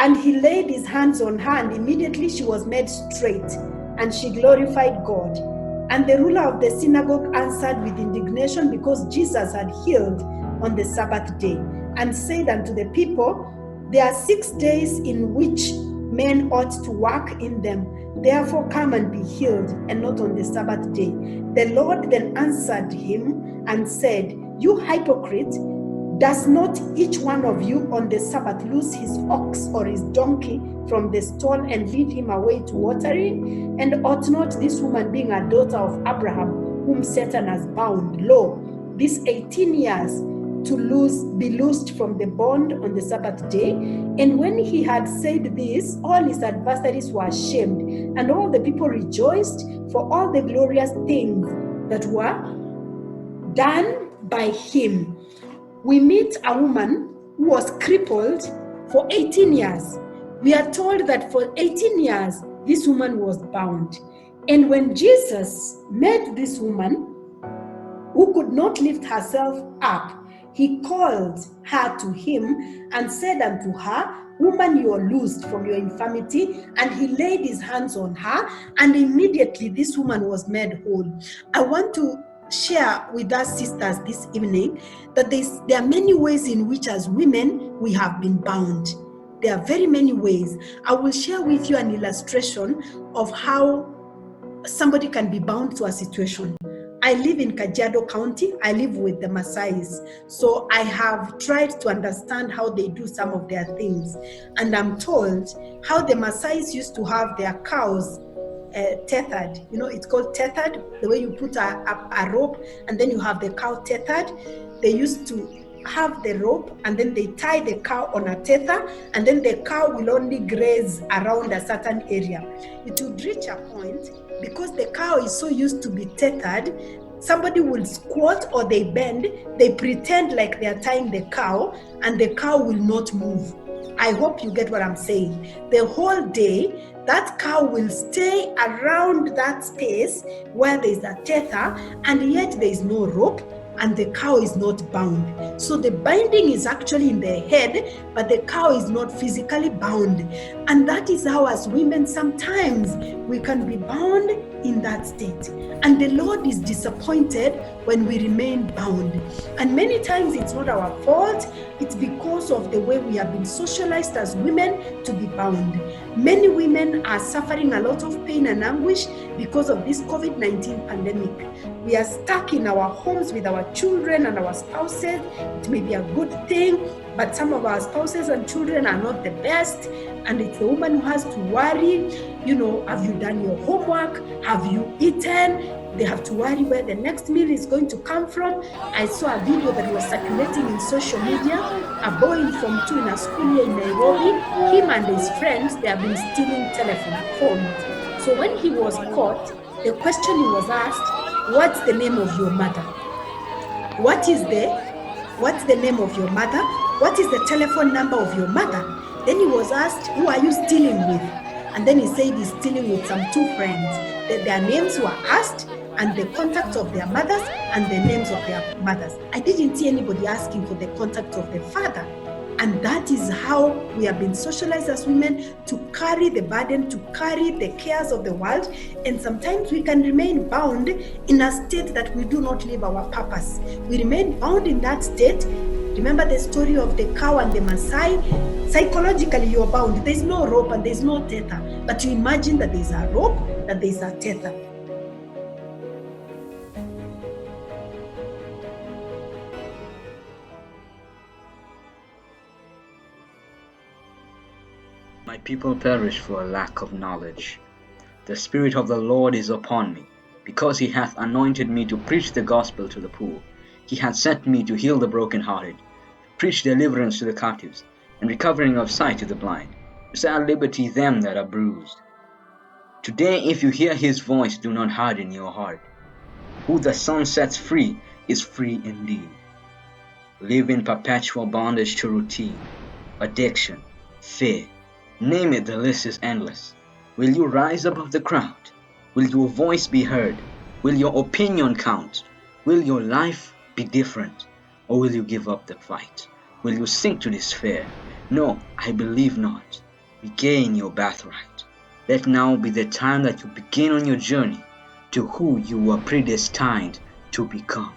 And he laid his hands on her, and immediately she was made straight, and she glorified God. And the ruler of the synagogue answered with indignation, because Jesus had healed on the Sabbath day, and said unto the people, there are 6 days in which men ought to work in them. Therefore come and be healed, and not on the Sabbath day. The Lord then answered him and said, you hypocrite, does not each one of you on the Sabbath loose his ox or his donkey from the stall and lead him away to watering? And ought not this woman, being a daughter of Abraham, whom Satan has bound, lo, these 18 years, to be loosed from the bond on the Sabbath day? And when he had said this, all his adversaries were ashamed, and all the people rejoiced for all the glorious things that were done by him. We meet a woman who was crippled for 18 years. We are told that for 18 years, this woman was bound. And when Jesus met this woman who could not lift herself up, he called her to him and said unto her, woman, you are loosed from your infirmity. And he laid his hands on her, and immediately this woman was made whole. I want to share with us sisters this evening that there are many ways in which as women we have been bound. There are very many ways. I will share with you an illustration of how somebody can be bound to a situation. I live in Kajiado County. I live with the Maasais. So I have tried to understand how they do some of their things. And I'm told how the Maasais used to have their cows tethered. You know, it's called tethered, the way you put a rope and then you have the cow tethered. They used to have the rope and then they tie the cow on a tether, and then the cow will only graze around a certain area. It would reach a point, because the cow is so used to be tethered, somebody will squat or they bend, they pretend like they are tying the cow, and the cow will not move. I hope you get what I'm saying. The whole day, that cow will stay around that space where there is a tether, and yet there is no rope, and the cow is not bound. So the binding is actually in the head, but the cow is not physically bound. And that is how, as women, sometimes we can be bound in that state. And the Lord is disappointed when we remain bound. And many times it's not our fault, it's because of the way we have been socialized as women to be bound. Many women are suffering a lot of pain and anguish because of this COVID-19 pandemic. We are stuck in our homes with our children and our spouses. It may be a good thing, but some of our spouses and children are not the best. And it's the woman who has to worry, have you done your homework? Have you eaten? They have to worry where the next meal is going to come from. I saw a video that was circulating in social media. A boy in Form 2 in a school here in Nairobi, him and his friends, they have been stealing telephone phones. So when he was caught, the question he was asked, what's the name of your mother? What's the name of your mother? What is the telephone number of your mother? Then he was asked, who are you stealing with? And then he said he's stealing with some 2 friends. Their names were asked, and the contacts of their mothers and the names of their mothers. I didn't see anybody asking for the contact of the father. And that is how we have been socialized as women, to carry the burden, to carry the cares of the world. And sometimes we can remain bound in a state that we do not live our purpose. We remain bound in that state. Remember the story of the cow and the Maasai? Psychologically, you're bound. There's no rope and there's no tether. But you imagine that there's a rope, that there's a tether. My people perish for a lack of knowledge. The Spirit of the Lord is upon me, because he hath anointed me to preach the gospel to the poor. He hath sent me to heal the brokenhearted, to preach deliverance to the captives, and recovering of sight to the blind, to set at liberty them that are bruised. Today, if you hear his voice, do not harden your heart. Who the Son sets free is free indeed. Live in perpetual bondage to routine, addiction, fear. Name it, the list is endless. Will you rise above the crowd? Will your voice be heard? Will your opinion count? Will your life be different? Or will you give up the fight? Will you sink to despair? No, I believe not. Regain your birthright. Let now be the time that you begin on your journey to who you were predestined to become.